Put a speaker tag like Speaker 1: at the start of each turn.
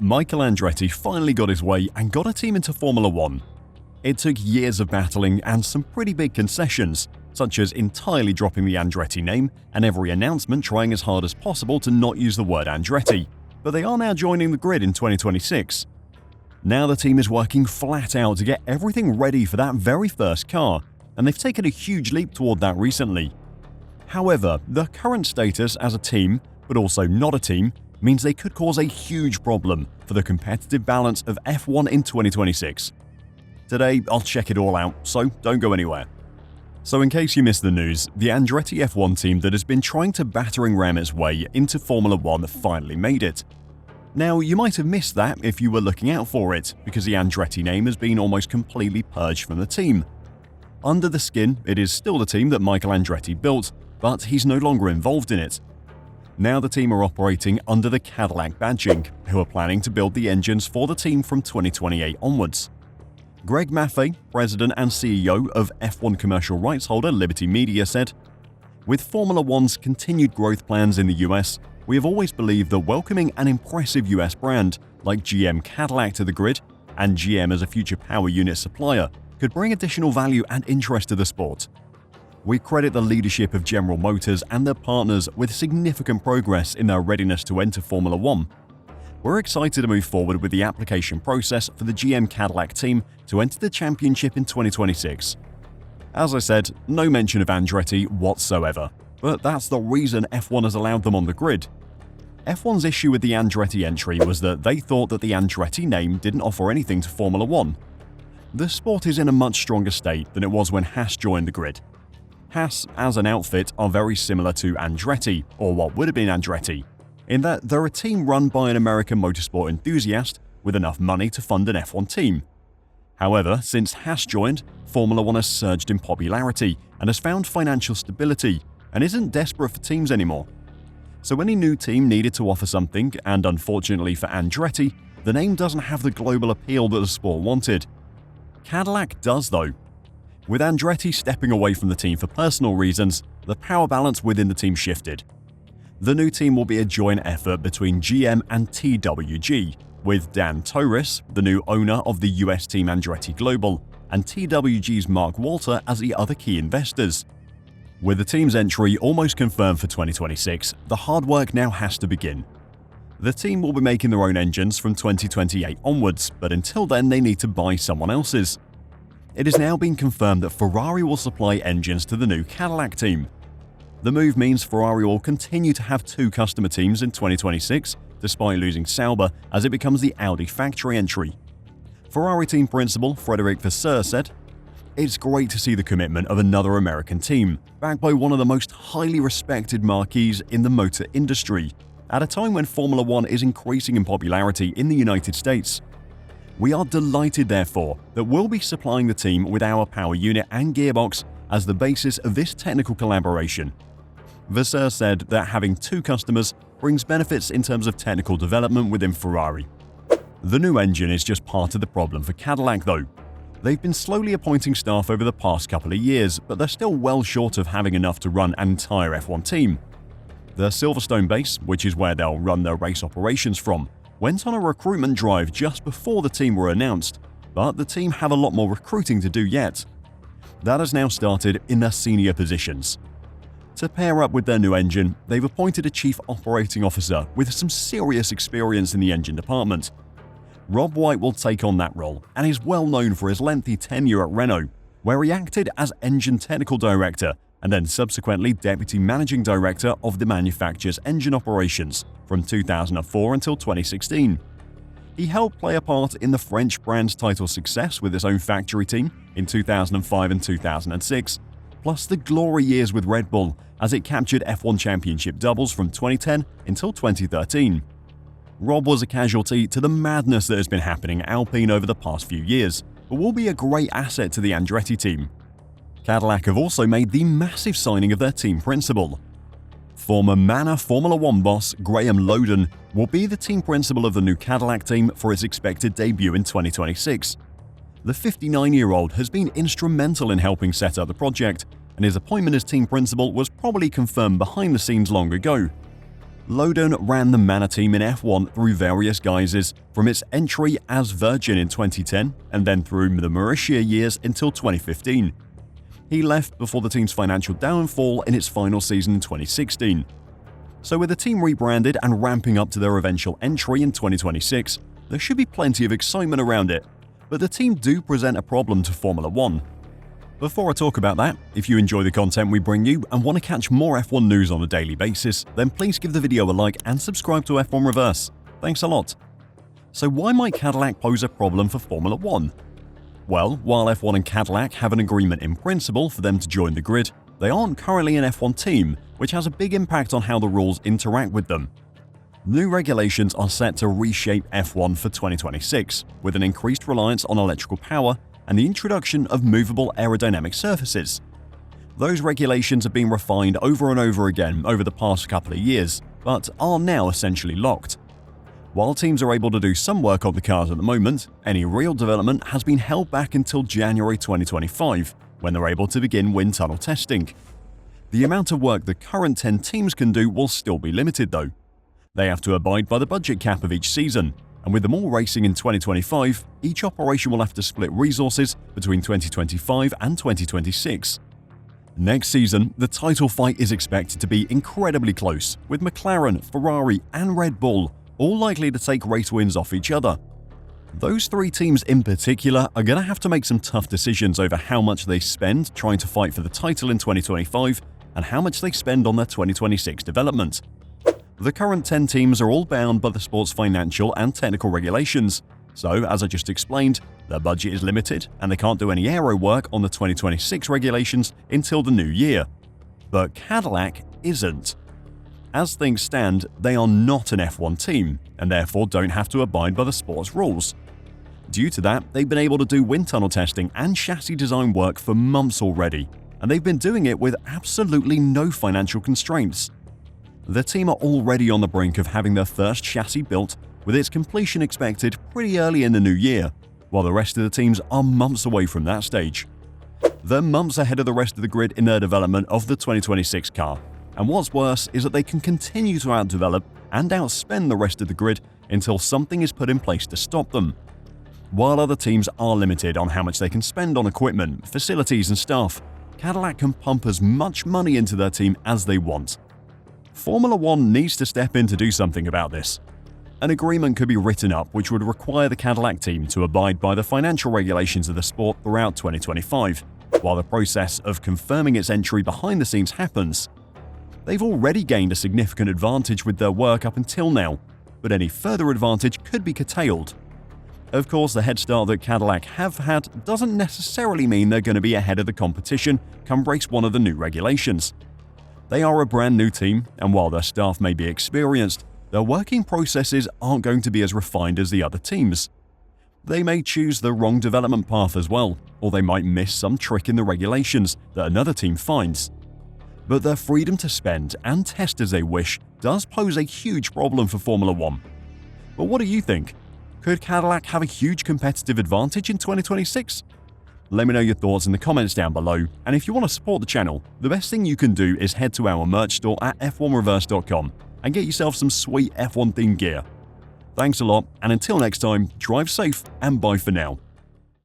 Speaker 1: Michael Andretti finally got his way and got a team into Formula One. It took years of battling and some pretty big concessions, such as entirely dropping the Andretti name and every announcement trying as hard as possible to not use the word Andretti, but they are now joining the grid in 2026. Now the team is working flat out to get everything ready for that very first car, and they've taken a huge leap toward that recently. However, the current status as a team, but also not a team, means they could cause a huge problem for the competitive balance of F1 in 2026. Today, I'll check it all out, so don't go anywhere. So in case you missed the news, the Andretti F1 team that has been trying to battering ram its way into Formula One finally made it. Now, you might have missed that if you were looking out for it, because the Andretti name has been almost completely purged from the team. Under the skin, it is still the team that Michael Andretti built, but he's no longer involved in it. Now the team are operating under the Cadillac badging, who are planning to build the engines for the team from 2028 onwards. Greg Maffei, president and CEO of F1 commercial rights holder Liberty Media, said, "With Formula One's continued growth plans in the US, we have always believed that welcoming an impressive US brand like GM Cadillac to the grid and GM as a future power unit supplier could bring additional value and interest to the sport. We credit the leadership of General Motors and their partners with significant progress in their readiness to enter Formula One. We're excited to move forward with the application process for the GM Cadillac team to enter the championship in 2026. As I said, no mention of Andretti whatsoever, but that's the reason F1 has allowed them on the grid. F1's issue with the Andretti entry was that they thought that the Andretti name didn't offer anything to Formula One. The sport is in a much stronger state than it was when Haas joined the grid. Haas, as an outfit, are very similar to Andretti, or what would have been Andretti, in that they're a team run by an American motorsport enthusiast with enough money to fund an F1 team. However, since Haas joined, Formula One has surged in popularity and has found financial stability and isn't desperate for teams anymore. So any new team needed to offer something, and unfortunately for Andretti, the name doesn't have the global appeal that the sport wanted. Cadillac does though. With Andretti stepping away from the team for personal reasons, the power balance within the team shifted. The new team will be a joint effort between GM and TWG, with Dan Torres, the new owner of the US team Andretti Global, and TWG's Mark Walter as the other key investors. With the team's entry almost confirmed for 2026, the hard work now has to begin. The team will be making their own engines from 2028 onwards, but until then they need to buy someone else's. It has now been confirmed that Ferrari will supply engines to the new Cadillac team. The move means Ferrari will continue to have two customer teams in 2026, despite losing Sauber as it becomes the Audi factory entry. Ferrari team principal Frederic Vasseur said, "It's great to see the commitment of another American team, backed by one of the most highly respected marquees in the motor industry, at a time when Formula One is increasing in popularity in the United States. We are delighted, therefore, that we'll be supplying the team with our power unit and gearbox as the basis of this technical collaboration." Vasseur said that having two customers brings benefits in terms of technical development within Ferrari. The new engine is just part of the problem for Cadillac though. They've been slowly appointing staff over the past couple of years, but they're still well short of having enough to run an entire F1 team. The Silverstone base, which is where they'll run their race operations from, went on a recruitment drive just before the team were announced, but the team have a lot more recruiting to do yet. That has now started in their senior positions. To pair up with their new engine, they've appointed a chief operating officer with some serious experience in the engine department. Rob White will take on that role and is well known for his lengthy tenure at Renault, where he acted as engine technical director and then subsequently deputy managing director of the manufacturer's engine operations from 2004 until 2016. He helped play a part in the French brand's title success with its own factory team in 2005 and 2006, plus the glory years with Red Bull as it captured F1 championship doubles from 2010 until 2013. Rob was a casualty to the madness that has been happening at Alpine over the past few years, but will be a great asset to the Andretti team. Cadillac have also made the massive signing of their team principal. Former Manor Formula One boss Graham Loden will be the team principal of the new Cadillac team for its expected debut in 2026. The 59-year-old has been instrumental in helping set up the project, and his appointment as team principal was probably confirmed behind the scenes long ago. Loudon ran the Manor team in F1 through various guises, from its entry as Virgin in 2010 and then through the Mauritia years until 2015. He left before the team's financial downfall in its final season in 2016. So with the team rebranded and ramping up to their eventual entry in 2026, there should be plenty of excitement around it. But the team do present a problem to Formula One. Before I talk about that, if you enjoy the content we bring you and want to catch more F1 news on a daily basis, then please give the video a like and subscribe to F1 Reverse. Thanks a lot. So why might Cadillac pose a problem for Formula One? Well, while F1 and Cadillac have an agreement in principle for them to join the grid, they aren't currently an F1 team, which has a big impact on how the rules interact with them. New regulations are set to reshape F1 for 2026, with an increased reliance on electrical power and the introduction of movable aerodynamic surfaces. Those regulations have been refined over and over again over the past couple of years, but are now essentially locked. While teams are able to do some work on the cars at the moment, any real development has been held back until January 2025, when they're able to begin wind tunnel testing. The amount of work the current 10 teams can do will still be limited though. They have to abide by the budget cap of each season, and with them all racing in 2025, each operation will have to split resources between 2025 and 2026. Next season, the title fight is expected to be incredibly close, with McLaren, Ferrari and Red Bull all likely to take race wins off each other. Those three teams in particular are going to have to make some tough decisions over how much they spend trying to fight for the title in 2025 and how much they spend on their 2026 development. The current 10 teams are all bound by the sport's financial and technical regulations, so as I just explained, their budget is limited and they can't do any aero work on the 2026 regulations until the new year. But Cadillac isn't. As things stand, they are not an F1 team and therefore don't have to abide by the sport's rules. Due to that, they've been able to do wind tunnel testing and chassis design work for months already, and they've been doing it with absolutely no financial constraints. The team are already on the brink of having their first chassis built, with its completion expected pretty early in the new year, while the rest of the teams are months away from that stage. They're months ahead of the rest of the grid in their development of the 2026 car, and what's worse is that they can continue to outdevelop and outspend the rest of the grid until something is put in place to stop them. While other teams are limited on how much they can spend on equipment, facilities and staff, Cadillac can pump as much money into their team as they want. Formula One needs to step in to do something about this. An agreement could be written up which would require the Cadillac team to abide by the financial regulations of the sport throughout 2025, while the process of confirming its entry behind the scenes happens. They've already gained a significant advantage with their work up until now, but any further advantage could be curtailed. Of course, the head start that Cadillac have had doesn't necessarily mean they're going to be ahead of the competition come race one of the new regulations. They are a brand new team, and while their staff may be experienced, their working processes aren't going to be as refined as the other teams. They may choose the wrong development path as well, or they might miss some trick in the regulations that another team finds. But their freedom to spend and test as they wish does pose a huge problem for Formula One. But what do you think? Could Cadillac have a huge competitive advantage in 2026? Let me know your thoughts in the comments down below, and if you want to support the channel, the best thing you can do is head to our merch store at f1reverse.com and get yourself some sweet F1 themed gear. Thanks a lot, and until next time, drive safe and bye for now.